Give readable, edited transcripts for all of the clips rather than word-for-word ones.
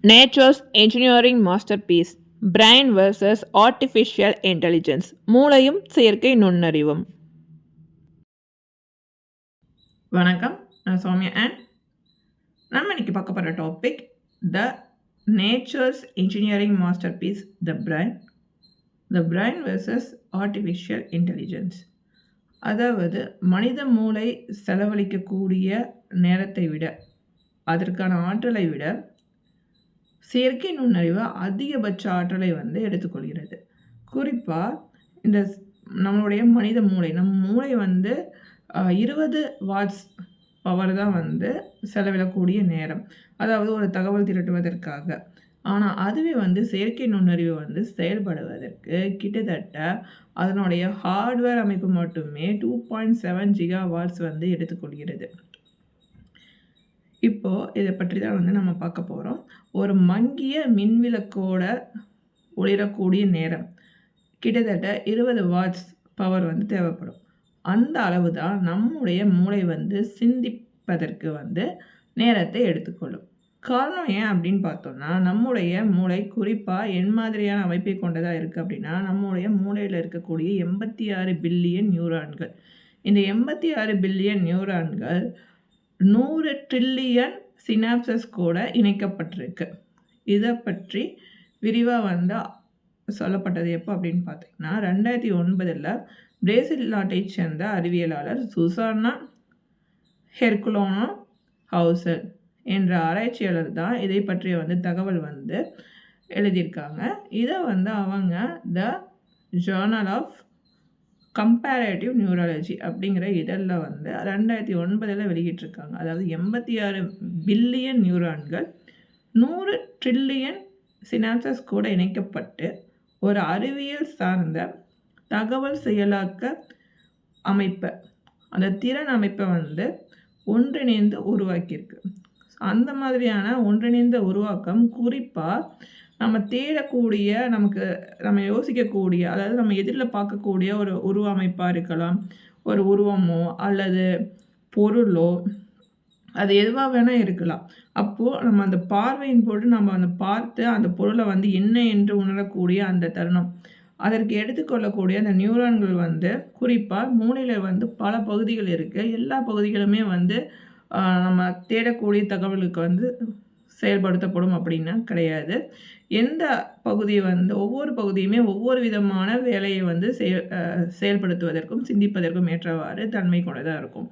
Nature's engineering masterpiece brain vs artificial intelligence மூளையும் செயற்கை நுண்ணறிவும். வணக்கம், நான் சௌமியா அண்ட் நம்ம இன்னைக்கு பார்க்க போகிற topic the nature's engineering masterpiece the brain vs artificial intelligence. அதாவது மனித மூளை செலவழிக்கக்கூடிய நேரத்தை விட, அதற்கான ஆற்றலை விட செயற்கை நுண்ணறிவு அதிகபட்ச ஆற்றலை எடுத்துக்கொள்கிறது. குறிப்பாக இந்த நம்மளுடைய மனித மூளை, நம்ம மூளை 20 வாட்ஸ் பவர் தான் செலவிடக்கூடிய நேரம், அதாவது ஒரு தகவல் திரட்டுவதற்காக. ஆனால் அதுவே செயற்கை நுண்ணறிவு செயல்படுவதற்கு கிட்டத்தட்ட அதனுடைய ஹார்ட்வேர் அமைப்பு மட்டுமே 2.7 GW எடுத்துக்கொள்கிறது. இப்போது இதை பற்றி தான் நம்ம பார்க்க போகிறோம். ஒரு மங்கிய மின்விளக்கோட ஒளிரக்கூடிய நேரம் கிட்டத்தட்ட 20 வாட்ஸ் பவர் தேவைப்படும். அந்த அளவு தான் நம்முடைய மூளை சிந்திப்பதற்கு நேரத்தை எடுத்துக்கொள்ளும். காரணம் ஏன் அப்படின்னு பார்த்தோம்னா, நம்முடைய மூளை குறிப்பாக என் மாதிரியான அமைப்பை கொண்டதாக இருக்குது அப்படின்னா, நம்முடைய மூளையில் இருக்கக்கூடிய 86 பில்லியன் நியூரான்கள். இந்த 86 பில்லியன் நியூரான்கள் 100 ட்ரில்லியன் சினாப்சஸ் கூட இணைக்கப்பட்டிருக்கு. இதை பற்றி விரிவாக சொல்லப்பட்டது எப்போ அப்படின்னு பார்த்தீங்கன்னா, 2009 பிரேசில் நாட்டை சேர்ந்த அறிவியலாளர் சுசானா ஹெர்குலோனோ ஹவுசர் என்ற ஆராய்ச்சியாளர் தான் இதை பற்றிய தகவல் எழுதியிருக்காங்க. இதை அவங்க the journal of comparative neurology அப்படிங்கிற இதழில் 2009 வெளியிட்டிருக்காங்க. அதாவது 86 பில்லியன் நியூரான்கள் 100 ட்ரில்லியன் சினாப்சஸ் கூட இணைக்கப்பட்டு ஒரு அறிவியல் சார்ந்த தகவல் செயலாக்க அமைப்பை, அந்த திறன் அமைப்பை ஒன்றிணைந்து உருவாக்கியிருக்கு. அந்த மாதிரியான ஒன்றிணைந்த உருவாக்கம் குறிப்பாக நம்ம தேடக்கூடிய, நம்ம யோசிக்கக்கூடிய, அதாவது நம்ம எதிரில் பார்க்கக்கூடிய ஒரு உருவ அமைப்பாக இருக்கலாம், ஒரு உருவமோ அல்லது பொருளோ, அது எதுவாக வேணால் இருக்கலாம். அப்போது நம்ம அந்த பார்வையின் போட்டு நம்ம பார்த்து அந்த பொருளை என்ன என்று உணரக்கூடிய அந்த தருணம், அதற்கு எடுத்துக்கொள்ளக்கூடிய அந்த நியூரான்கள் குறிப்பாக மூளையில் பல பகுதிகள் இருக்குது. எல்லா பகுதிகளுமே நம்ம தேடக்கூடிய தகவலுக்கு செயல்படுத்தப்படும் அப்படின்னா கிடையாது. எந்த பகுதி ஒவ்வொரு பகுதியுமே ஒவ்வொரு விதமான வேலையை செயல்படுத்துவதற்கும் சிந்திப்பதற்கும் ஏற்றவாறு தன்மை கொண்டதாக இருக்கும்.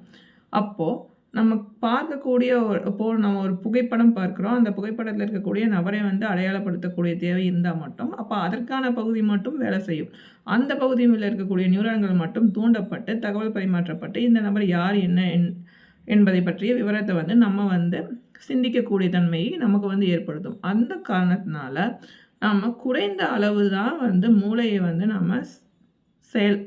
அப்போது நம்ம பார்க்கக்கூடிய இப்போது நம்ம ஒரு புகைப்படம் பார்க்குறோம், அந்த புகைப்படத்தில் இருக்கக்கூடிய நபரை அடையாளப்படுத்தக்கூடிய தேவை இருந்தால் மட்டும் அப்போ அதற்கான பகுதி மட்டும் வேலை செய்யும். அந்த பகுதியில் இருக்கக்கூடிய நியூரான்கள் மட்டும் தூண்டப்பட்டு தகவல் பரிமாற்றப்பட்டு இந்த நபர் யார், என்ன என்பதை பற்றிய விவரத்தை நம்ம சிந்திக்கக்கூடிய தன்மையை நமக்கு ஏற்படுத்தும். அந்த காரணத்தினால நம்ம குறைந்த அளவு தான் மூளையை நம்ம செயல்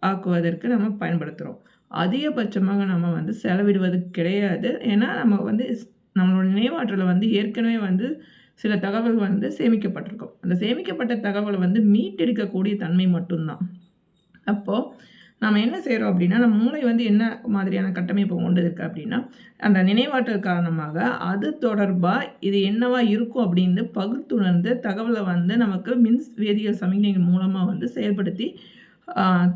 ஆக்குவதற்கு நம்ம பயன்படுத்துகிறோம். அதிகபட்சமாக நம்ம செலவிடுவது கிடையாது. ஏன்னா நம்ம நம்மளோட நினைவாற்றலை ஏற்கனவே சில தகவல் சேமிக்கப்பட்டிருக்கும். அந்த சேமிக்கப்பட்ட தகவலை மீட்டெடுக்கக்கூடிய தன்மை மட்டும்தான். அப்போது நம்ம என்ன செய்கிறோம் அப்படின்னா, நம்ம மூளை என்ன மாதிரியான கட்டமைப்பு கொண்டு இருக்குது அப்படின்னா, அந்த நினைவாற்றல் காரணமாக அது தொடர்பாக இது என்னவா இருக்கும் அப்படின்னு பகுத்துணர்ந்து தகவலை நமக்கு வேதியியல் சமிக்ஞைகள் மூலமாக செயல்படுத்தி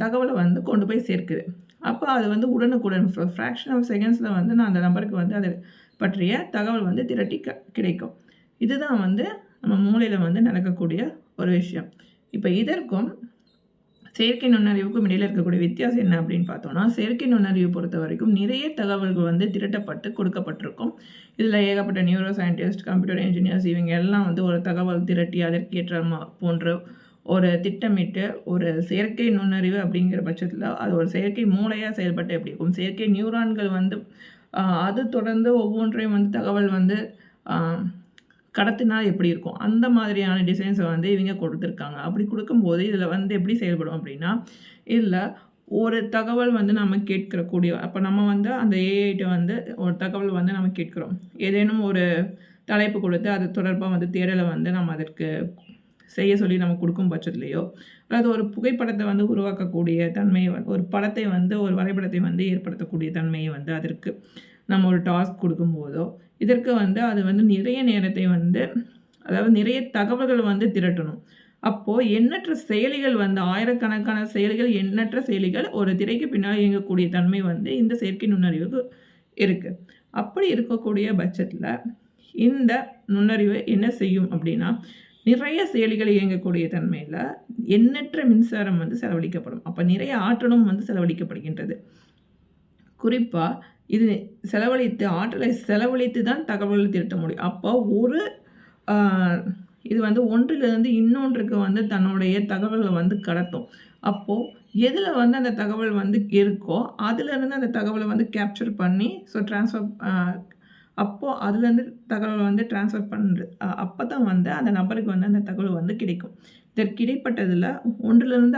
தகவலை கொண்டு போய் சேர்க்குது. அப்போ அது உடனுக்குடன் ஃப்ராக்ஷன் ஆஃப் செகண்ட்ஸில் நான் அந்த நம்பருக்கு அதை பற்றிய தகவல் திரட்டி கிடைக்கும். இதுதான் நம்ம மூளையில் நடக்கக்கூடிய ஒரு விஷயம். இப்போ இதற்கும் செயற்கை நுண்ணறிவுக்கும் இடையில் இருக்கக்கூடிய வித்தியாசம் என்ன அப்படின்னு பார்த்தோம்னா, செயற்கை நுண்ணறிவு பொறுத்த வரைக்கும் நிறைய தகவல்கள் திரட்டப்பட்டு கொடுக்கப்பட்டிருக்கும். இதில் ஏகப்பட்ட நியூரோ சயின்டிஸ்ட், கம்ப்யூட்டர் இன்ஜினியர்ஸ் இவங்க எல்லாம் ஒரு தகவல் திரட்டி அதற்கேற்ற போன்ற ஒரு திட்டமிட்டு ஒரு செயற்கை நுண்ணறிவு அப்படிங்கிற பட்சத்தில் அது ஒரு செயற்கை மூளையாக செயல்பட்டு எப்படி இருக்கும், செயற்கை நியூரான்கள் அது தொடர்ந்து ஒவ்வொன்றையும் தகவல் கடத்தினா எப்படி இருக்கும், அந்த மாதிரியான டிசைன்ஸை இவங்க கொடுத்துருக்காங்க. அப்படி கொடுக்கும்போது இதில் எப்படி செயல்படும் அப்படின்னா, இதில் ஒரு தகவல் நம்ம கேட்கக்கூடிய, அப்போ நம்ம அந்த ஏஐட்ட ஒரு தகவல் நம்ம கேட்குறோம். ஏதேனும் ஒரு தலைப்பு கொடுத்து அது தொடர்பாக தேடலை நம்ம அதற்கு செய்ய சொல்லி நம்ம கொடுக்கும் பட்சத்துலையோ, அதாவது ஒரு புகைப்படத்தை உருவாக்கக்கூடிய தன்மையை, ஒரு படத்தை ஒரு வரைபடத்தை ஏற்படுத்தக்கூடிய தன்மையை அதற்கு நம்ம ஒரு டாஸ்க் கொடுக்கும்போதோ, இதற்கு அது நிறைய நேரத்தை அதாவது நிறைய தகவல்கள் வந்து திரட்டணும். அப்போது எண்ணற்ற செயலிகள் வந்து ஆயிரக்கணக்கான செயலிகள், எண்ணற்ற செயலிகள் ஒரு திரைக்கு பின்னால் இயங்கக்கூடிய தன்மை வந்து இந்த செயற்கை நுண்ணறிவுக்கு இருக்குது. அப்படி இருக்கக்கூடிய பட்சத்தில் இந்த நுண்ணறிவு என்ன செய்யும் அப்படின்னா, நிறைய செயலிகள் இயங்கக்கூடிய தன்மையில் எண்ணற்ற மின்சாரம் வந்து செலவழிக்கப்படும். அப்போ நிறைய ஆற்றலும் வந்து செலவழிக்கப்படுகின்றது. குறிப்பாக இது ஆற்றலை செலவழித்து தான் தகவல்கள் திரட்ட முடியும். அப்போ ஒரு இது வந்து ஒன்றிலிருந்து இன்னொன்றுக்கு வந்து தன்னுடைய தகவல்களை வந்து கடத்தும். அப்போது எதில் வந்து அந்த தகவல் வந்து இருக்கோ அதிலேருந்து அந்த தகவலை வந்து கேப்சர் பண்ணி ட்ரான்ஸ்ஃபர் அப்போது அதுலேருந்து தகவல் வந்து ட்ரான்ஸ்ஃபர் பண்ணுறது அப்போ தான் வந்து அந்த நபருக்கு வந்து அந்த தகவல் வந்து கிடைக்கும். இதற்கு இடைப்பட்டதில் ஒன்றிலிருந்து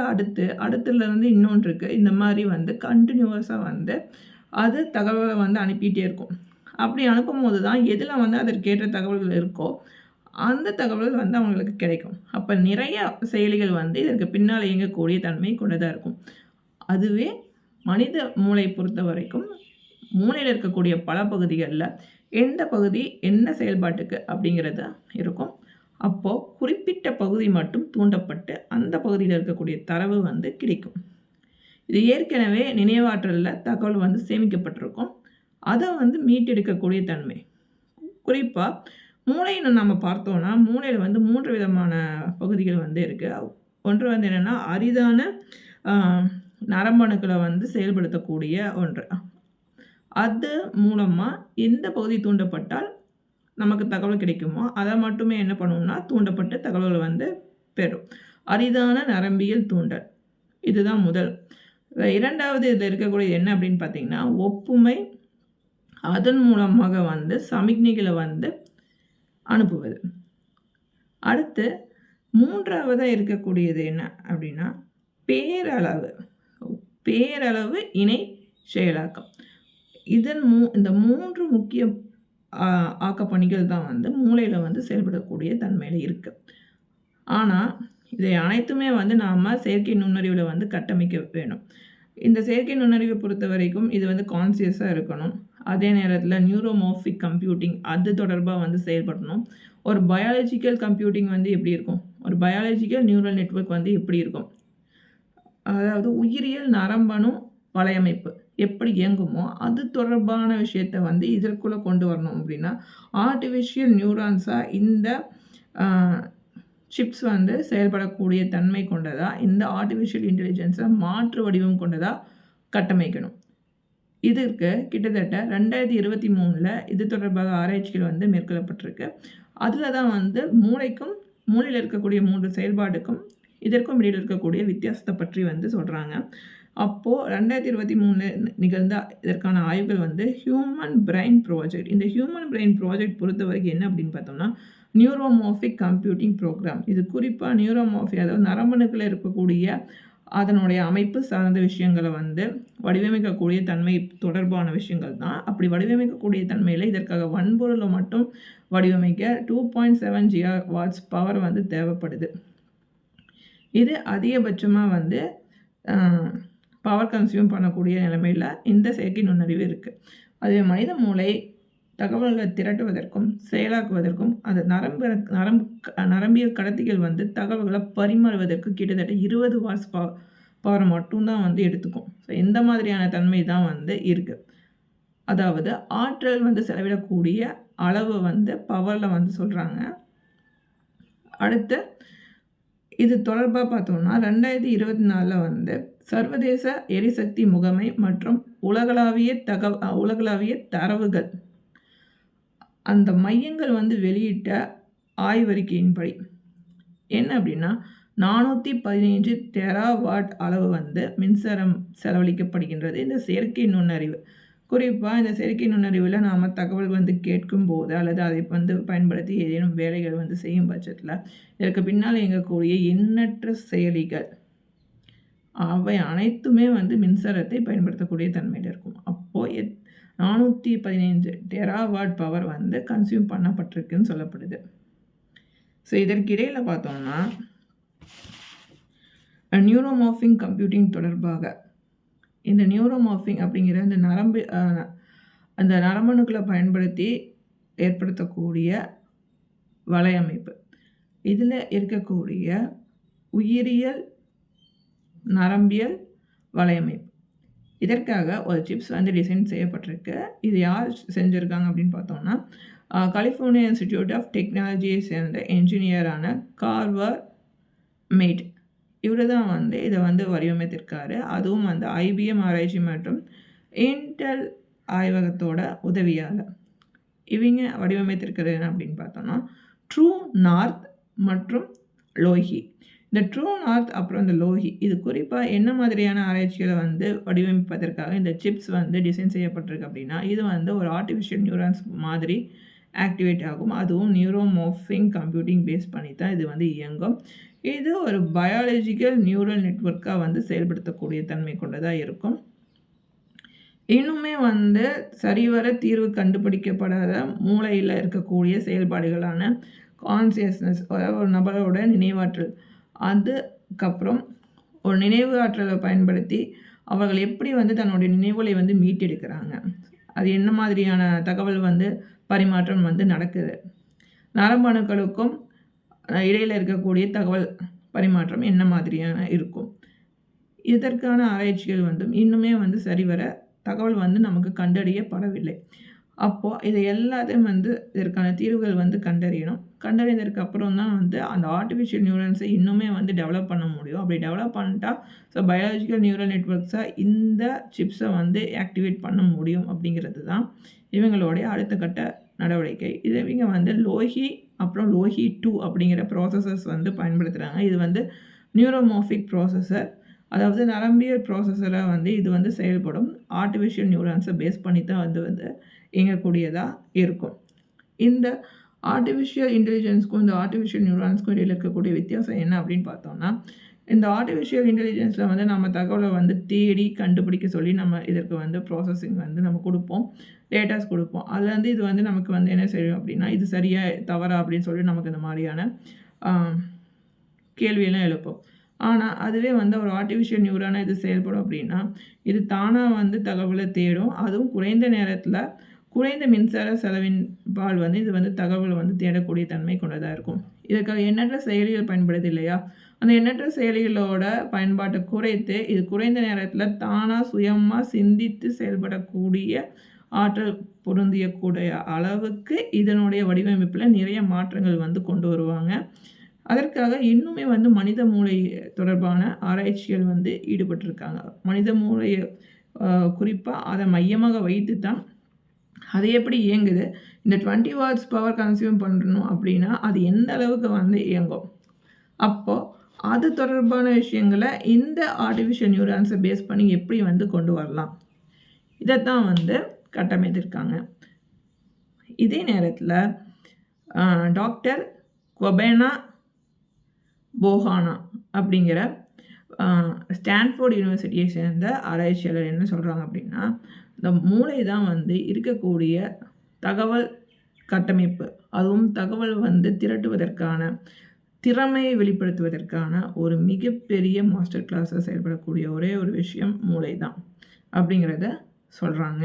அடுத்துலேருந்து இன்னொன்றுக்கு இந்த மாதிரி வந்து கண்டினியூவஸாக வந்து அது தகவலை வந்து அனுப்பிகிட்டே இருக்கும். அப்படி அனுப்பும்போது தான் எதில் வந்து அதற்கேற்ற தகவல்கள் இருக்கோ அந்த தகவல் வந்து அவங்களுக்கு கிடைக்கும். அப்போ நிறைய செயலிகள் வந்து இதற்கு பின்னால் இயங்கக்கூடிய தன்மை கொண்டதாக இருக்கும். அதுவே மனித மூளை பொறுத்த வரைக்கும் மூளையில் இருக்கக்கூடிய பல பகுதிகளில் எந்த பகுதி என்ன செயல்பாட்டுக்கு அப்படிங்கிறது இருக்கும். அப்போது குறிப்பிட்ட பகுதி மட்டும் தூண்டப்பட்டு அந்த பகுதியில் இருக்கக்கூடிய தரவு வந்து கிடைக்கும். இது ஏற்கனவே நினைவாற்றலில் தகவல் வந்து சேமிக்கப்பட்டிருக்கும். அதை வந்து மீட்டெடுக்கக்கூடிய தன்மை. குறிப்பாக மூளைன்னு நம்ம பார்த்தோன்னா மூளையில் வந்து 3 விதமான பகுதிகள் வந்து இருக்குது. ஒன்று வந்து என்னென்னா அரிதான நரம்பணுக்களை வந்து செயல்படுத்தக்கூடிய ஒன்று. அது மூலமாக எந்த பகுதி தூண்டப்பட்டால் நமக்கு தகவல் கிடைக்குமோ அதை மட்டுமே என்ன பண்ணுவோம்னா தூண்டப்பட்டு தகவல்களை வந்து பெறும். அரிதான நரம்பியல் தூண்டல் இதுதான் முதல். இரண்டாவது இதில் இருக்கக்கூடியது என்ன அப்படின்னு பார்த்தீங்கன்னா ஒப்புமை. அதன் மூலமாக வந்து சமிக்ஞைகளை வந்து அனுப்புவது. அடுத்து மூன்றாவதாக இருக்கக்கூடியது என்ன அப்படின்னா பேரளவு இணை செயலாக்கம். இந்த 3 முக்கிய ஆக்கப்பணிகள் தான் வந்து மூளையில் வந்து செயல்படக்கூடிய தன்மையில் இருக்குது. ஆனால் இதை அனைத்துமே வந்து நாம் செயற்கை நுண்ணறிவில் வந்து கட்டமைக்க வேணும். இந்த செயற்கை நுண்ணறிவை பொறுத்த வரைக்கும் இது வந்து கான்சியஸாக இருக்கணும். அதே நேரத்தில் நியூரோமார்ஃபிக் கம்ப்யூட்டிங் அது தொடர்பாக வந்து செயல்படணும். ஒரு பயாலஜிக்கல் கம்ப்யூட்டிங் வந்து எப்படி இருக்கும், ஒரு பயாலஜிக்கல் நியூரல் நெட்வொர்க் வந்து எப்படி இருக்கும், அதாவது உயிரியல் நரம்பணு வலையமைப்பு எப்படி இயங்குமோ அது தொடர்பான விஷயத்தை வந்து இதற்குள்ளே கொண்டு வரணும். அப்படின்னா ஆர்டிஃபிஷியல் நியூரான்ஸாக இந்த சிப்ஸ் வந்து செயல்படக்கூடிய தன்மை கொண்டதாக இந்த ஆர்டிஃபிஷியல் இன்டெலிஜென்ஸை மாற்று வடிவம் கொண்டதாக கட்டமைக்கணும். இதற்கு கிட்டத்தட்ட 2023 இது தொடர்பாக ஆராய்ச்சிகள் வந்து மேற்கொள்ளப்பட்டிருக்கு. அதில் தான் வந்து மூளையில் இருக்கக்கூடிய 3 செயல்பாடுக்கும் இதற்கும் இடையில் இருக்கக்கூடிய வித்தியாசத்தை பற்றி வந்து சொல்கிறாங்க. அப்போது 2023 நிகழ்ந்த இதற்கான ஆய்வுகள் வந்து ஹியூமன் பிரெயின் ப்ராஜெக்ட். இந்த ஹியூமன் பிரெயின் ப்ராஜெக்ட் பொறுத்த வரைக்கும் என்ன அப்படின்னு பார்த்தோம்னா நியூரோமார்ஃபிக் கம்ப்யூட்டிங் ப்ரோக்ராம். இது குறிப்பாக நியூரோமார்ஃபிக் அதாவது நரம்பணுக்களில் இருக்கக்கூடிய அதனுடைய அமைப்பு சார்ந்த விஷயங்களை வந்து வடிவமைக்கக்கூடிய தன்மை தொடர்பான விஷயங்கள் தான். அப்படி வடிவமைக்கக்கூடிய தன்மையில் இதற்காக வன்பொருளை மட்டும் வடிவமைக்க 2.7 GW பவர் வந்து தேவைப்படுது. இது அதிகபட்சமாக வந்து பவர் கன்சியூம் பண்ணக்கூடிய நிலைமையில் இந்த செயற்கை நுண்ணறிவு இருக்குது. அதுவே மனித மூளை தகவல்களை திரட்டுவதற்கும் செயலாக்குவதற்கும் அது நரம்பியல் கடத்திகள் வந்து தகவல்களை பரிமாறுவதற்கு கிட்டத்தட்ட 20 வாட்ஸ் பவர் மட்டும்தான் வந்து எடுத்துக்கும். ஸோ இந்த மாதிரியான தன்மை தான் வந்து இருக்குது. அதாவது ஆற்றல் வந்து செலவிடக்கூடிய அளவு வந்து பவரில் வந்து சொல்கிறாங்க. அடுத்து இது தொடர்பாக பார்த்தோம்னா 2024 வந்து சர்வதேச எரிசக்தி முகமை மற்றும் உலகளாவிய தரவுகள் அந்த மையங்கள் வந்து வெளியிட்ட ஆய்வறிக்கையின்படி என்ன அப்படின்னா 415 டெராவாட் அளவு வந்து மின்சாரம் செலவழிக்கப்படுகின்றது இந்த செயற்கை நுண்ணறிவு. குறிப்பாக இந்த செயற்கை நுண்ணறிவில் நாம் தகவல் வந்து கேட்கும்போது அல்லது அதை வந்து பயன்படுத்தி ஏதேனும் வேலைகள் வந்து செய்யும் பட்சத்தில் இதற்கு பின்னால் இயங்கக்கூடிய எண்ணற்ற செயலிகள் அவை அனைத்துமே வந்து மின்சாரத்தை பயன்படுத்தக்கூடிய தன்மையில் இருக்கும். அப்போது 415 டெராவாட் பவர் வந்து கன்சியூம் பண்ணப்பட்டிருக்குன்னு சொல்லப்படுது. ஸோ இதற்கிடையில் பார்த்தோம்னா நியூரோமார்ஃபிங் கம்ப்யூட்டிங் தொடர்பாக இந்த நியூரோமார்ஃபிங் அப்படிங்கிற அந்த நரம்பணுக்களை பயன்படுத்தி ஏற்படுத்தக்கூடிய வலையமைப்பு. இதில் இருக்கக்கூடிய உயிரியல் நரம்பியல் வலையமைப்பு. இதற்காக ஒரு சிப்ஸ் வந்து டிசைன் செய்யப்பட்டிருக்கு. இது யார் செஞ்சுருக்காங்க அப்படின்னு பார்த்தோம்னா, கலிஃபோர்னியா இன்ஸ்டிடியூட் ஆஃப் டெக்னாலஜியை சேர்ந்த என்ஜினியரான கார்வர் மேட். இவர் தான் வந்து இதை வந்து வடிவமைத்திருக்காரு. அதுவும் வந்து IBM ஆராய்ச்சி மற்றும் இன்டெல் ஆய்வகத்தோட உதவியால். இவங்க வடிவமைத்திருக்கிறது என்ன அப்படின்னு பார்த்தோம்னா, ட்ரூ நார்த் மற்றும் லோஹி. இந்த ட்ரூ நார்த் அப்புறம் இந்த லோஹி இது குறிப்பாக என்ன மாதிரியான ஆராய்ச்சிகளை வந்து வடிவமைப்பதற்காக இந்த சிப்ஸ் வந்து டிசைன் செய்யப்பட்டிருக்கு அப்படின்னா, இது வந்து ஒரு ஆர்டிஃபிஷியல் நியூரான்ஸ் மாதிரி ஆக்டிவேட் ஆகும். அதுவும் நியூரோமோர்ஃபிங் கம்ப்யூட்டிங் பேஸ் பண்ணி தான் இது வந்து இயங்கும். இது ஒரு பயாலஜிக்கல் நியூரல் நெட்வொர்க்காக வந்து செயல்படுத்தக்கூடிய தன்மை கொண்டதாக இருக்கும். இன்னுமே வந்து சரிவர தீர்வு கண்டுபிடிக்கப்படாத மூளையில் இருக்கக்கூடிய செயல்பாடுகளான கான்சியஸ்னஸ், அதாவது ஒரு நபரோட நினைவாற்றல், அதுக்கப்புறம் ஒரு நினைவு ஆற்றலை பயன்படுத்தி அவர்கள் எப்படி வந்து தன்னுடைய நினைவுகளை வந்து மீட்டெடுக்கிறாங்க, அது என்ன மாதிரியான தகவல் வந்து பரிமாற்றம் வந்து நடக்குது, நரம்பணுக்களுக்கும் இடையில் இருக்கக்கூடிய தகவல் பரிமாற்றம் என்ன மாதிரியான இருக்கும், இதற்கான ஆராய்ச்சிகள் வந்து இன்னுமே வந்து சரிவர தகவல் வந்து நமக்கு கண்டறியப்படவில்லை. அப்போது இதை எல்லாத்தையும் வந்து இதற்கான தீர்வுகள் வந்து கண்டறியணும். கண்டறிந்ததுக்கு அப்புறம் தான் வந்து அந்த ஆர்டிஃபிஷியல் நியூரன்ஸை இன்னுமே வந்து டெவலப் பண்ண முடியும். அப்படி டெவலப் பண்ணிட்டா பயாலஜிக்கல் நியூரல் நெட்வொர்க்ஸை இந்த சிப்ஸை வந்து ஆக்டிவேட் பண்ண முடியும் அப்படிங்கிறது தான் இவங்களுடைய அடுத்த கட்ட நடவடிக்கை. இவங்க வந்து லோஹி அப்புறம் லோஹி 2 அப்படிங்கிற ப்ராசஸர்ஸ் வந்து பயன்படுத்துகிறாங்க. இது வந்து நியூரோமோர்ஃபிக் ப்ராசஸர், அதாவது நரம்பியல் ப்ராசஸரை வந்து இது வந்து செயல்படும் ஆர்டிஃபிஷியல் நியூரான்ஸை பேஸ் பண்ணி தான் வந்து இயங்கக்கூடியதாக இருக்கும். இந்த ஆர்டிஃபிஷியல் இன்டெலிஜென்ஸ்க்கும் இந்த ஆர்டிஃபிஷியல் நியூரான்ஸ்க்கும் இடையில் இருக்கக்கூடிய வித்தியாசம் என்ன அப்படின்னு பார்த்தோம்னா, இந்த ஆர்டிஃபிஷியல் இன்டெலிஜென்ஸில் வந்து நம்ம தகவலை வந்து தேடி கண்டுபிடிக்க சொல்லி நம்ம இதற்கு வந்து ப்ராசஸிங் வந்து நம்ம கொடுப்போம், டேட்டாஸ் கொடுப்போம். அதில் வந்து இது வந்து நமக்கு வந்து என்ன செய்யும் அப்படின்னா, இது சரியா தவறா அப்படின்னு சொல்லி நமக்கு இந்த மாதிரியான கேள்வியெல்லாம் எழுப்போம். ஆனால் அதுவே வந்து ஒரு ஆர்டிஃபிஷியல் நியூரான இது செயல்படும் அப்படின்னா, இது தானாக வந்து தகவலை தேடும். அதுவும் குறைந்த நேரத்தில் குறைந்த மின்சார செலவின் பால் வந்து இது வந்து தகவலை வந்து தேடக்கூடிய தன்மை கொண்டதாக இருக்கும். இதற்காக எண்ணற்ற செயலிகள் பயன்படுது இல்லையா, அந்த எண்ணற்ற செயலிகளோட பயன்பாட்டை குறைத்து இது குறைந்த நேரத்தில் தானாக சுயமாக சிந்தித்து செயல்படக்கூடிய ஆற்றல் பொருந்தியக்கூடிய அளவுக்கு இதனுடைய வடிவமைப்பில் நிறைய மாற்றங்கள் வந்து கொண்டு வருவாங்க. அதற்காக இன்னுமே வந்து மனித மூளை தொடர்பான ஆராய்ச்சிகள் வந்து ஈடுபட்டிருக்காங்க. மனித மூளையை குறிப்பாக அதை மையமாக வைத்து தான் அது எப்படி இயங்குது, இந்த 20 வாட்ஸ் பவர் கன்சியூம் பண்ணணும் அப்படின்னா அது எந்த அளவுக்கு வந்து இயங்கும், அப்போது அது தொடர்பான விஷயங்களை இந்த ஆர்டிஃபிஷியல் நியூரான்ஸை பேஸ் பண்ணி எப்படி வந்து கொண்டு வரலாம், இதைத்தான் வந்து கட்டமைத்திருக்காங்க. இதே நேரத்தில் டாக்டர் கொபேனா போஹானா அப்படிங்கிற ஸ்டான்ஃபோர்ட் யூனிவர்சிட்டியை சேர்ந்த ஆராய்ச்சியாளர் என்ன சொல்கிறாங்க அப்படின்னா, இந்த மூளை தான் வந்து இருக்கக்கூடிய தகவல் கட்டமைப்பு, அதுவும் தகவல் வந்து திரட்டுவதற்கான திறமையை வெளிப்படுத்துவதற்கான ஒரு மிகப்பெரிய மாஸ்டர் கிளாஸாக செயல்படக்கூடிய ஒரே ஒரு விஷயம் மூளை தான் அப்படிங்கிறத சொல்கிறாங்க.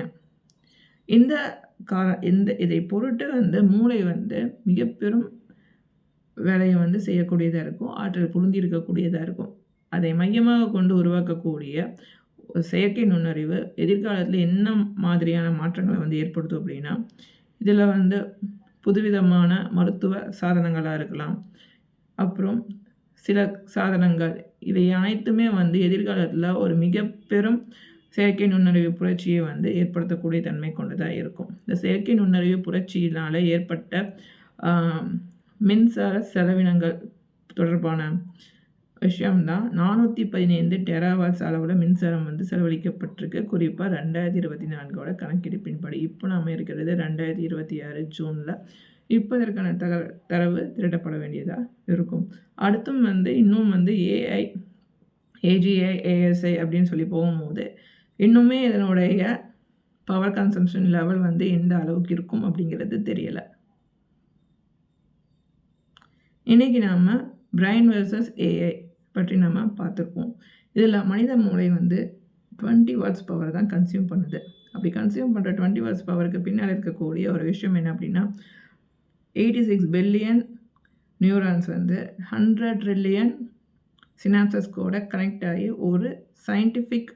இதை பொருட்டு வந்து மூளை வந்து மிக பெரும் வேலையை வந்து செய்யக்கூடியதாக இருக்கும், ஆற்றல் பொருந்தி இருக்கக்கூடியதாக இருக்கும். அதை மையமாக கொண்டு உருவாக்கக்கூடிய செயற்கை நுண்ணறிவு எதிர்காலத்தில் என்ன மாதிரியான மாற்றங்களை வந்து ஏற்படுத்தும் அப்படின்னா, இதில் வந்து புதுவிதமான மருத்துவ சாதனங்களாக இருக்கலாம், அப்புறம் சில சாதனங்கள், இவை அனைத்துமே வந்து எதிர்காலத்தில் ஒரு மிக பெரும் செயற்கை நுண்ணறிவு புரட்சியை வந்து ஏற்படுத்தக்கூடிய தன்மை கொண்டதாக இருக்கும். இந்த செயற்கை நுண்ணறிவு புரட்சியினால் ஏற்பட்ட மின்சார செலவினங்கள் தொடர்பான விஷயம்தான் 415 டெராவாட்ஸ் அளவில் மின்சாரம் வந்து செலவழிக்கப்பட்டிருக்கு. குறிப்பாக 2024 கணக்கெடுப்பின்படி. இப்போ நாம் இருக்கிறது 2026 ஜூனில். இப்போ இதற்கான தரவு திரட்டப்பட வேண்டியதாக இருக்கும். அடுத்தும் வந்து இன்னும் வந்து AI, AGI, ASI அப்படின்னு சொல்லி போகும்போது இன்னுமே இதனுடைய பவர் கன்சம்ஷன் லெவல் வந்து எந்த அளவுக்கு இருக்கும் அப்படிங்கிறது தெரியலை. இன்றைக்கி நாம் பிரைன் வெர்சஸ் AI பற்றி நம்ம பார்த்துருப்போம். இதில் மனித மூளை வந்து 20 வாட்ஸ் பவர் தான் கன்சியூம் பண்ணுது. அப்படி கன்சியூம் பண்ணுற 20 வாட்ஸ் பவருக்கு பின்னால் இருக்கக்கூடிய ஒரு விஷயம் என்ன அப்படின்னா, 86 பில்லியன் நியூரான்ஸ் வந்து 100 ட்ரில்லியன் சினாப்சஸ் கூட கனெக்ட் ஆகி ஒரு சயின்டிஃபிக்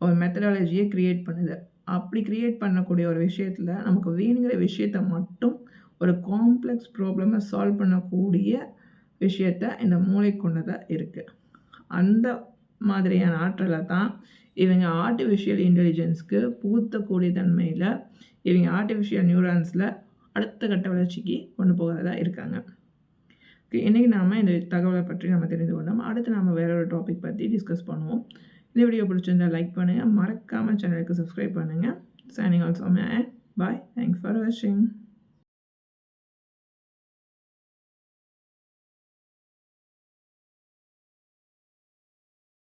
ஒரு மெத்தடாலஜியை க்ரியேட் பண்ணுது. அப்படி க்ரியேட் பண்ணக்கூடிய ஒரு விஷயத்தில் நமக்கு வேணுங்கிற விஷயத்தை மட்டும் ஒரு காம்ப்ளெக்ஸ் ப்ராப்ளமை சால்வ் பண்ணக்கூடிய விஷயத்த இந்த மூளை கொண்டதாக இருக்குது. அந்த மாதிரியான ஆற்றலை தான் இவங்க ஆர்டிஃபிஷியல் இன்டெலிஜென்ஸ்க்கு புகுத்தக்கூடிய தன்மையில் இவங்க ஆர்டிஃபிஷியல் நியூரான்ஸில் அடுத்த கட்ட வளர்ச்சிக்கு கொண்டு போகிறதா இருக்காங்க. இன்றைக்கி நாம் இந்த தகவலை பற்றி நம்ம தெரிந்து கொண்டோம். அடுத்து நம்ம வேற ஒரு டாபிக் பற்றி டிஸ்கஸ் பண்ணுவோம். இந்த வீடியோ பிடிச்சிருந்தால் லைக் பண்ணுங்கள், மறக்காமல் சேனலுக்கு சப்ஸ்கிரைப் பண்ணுங்கள். Signing also May bye. Thanks for வாட்சிங்.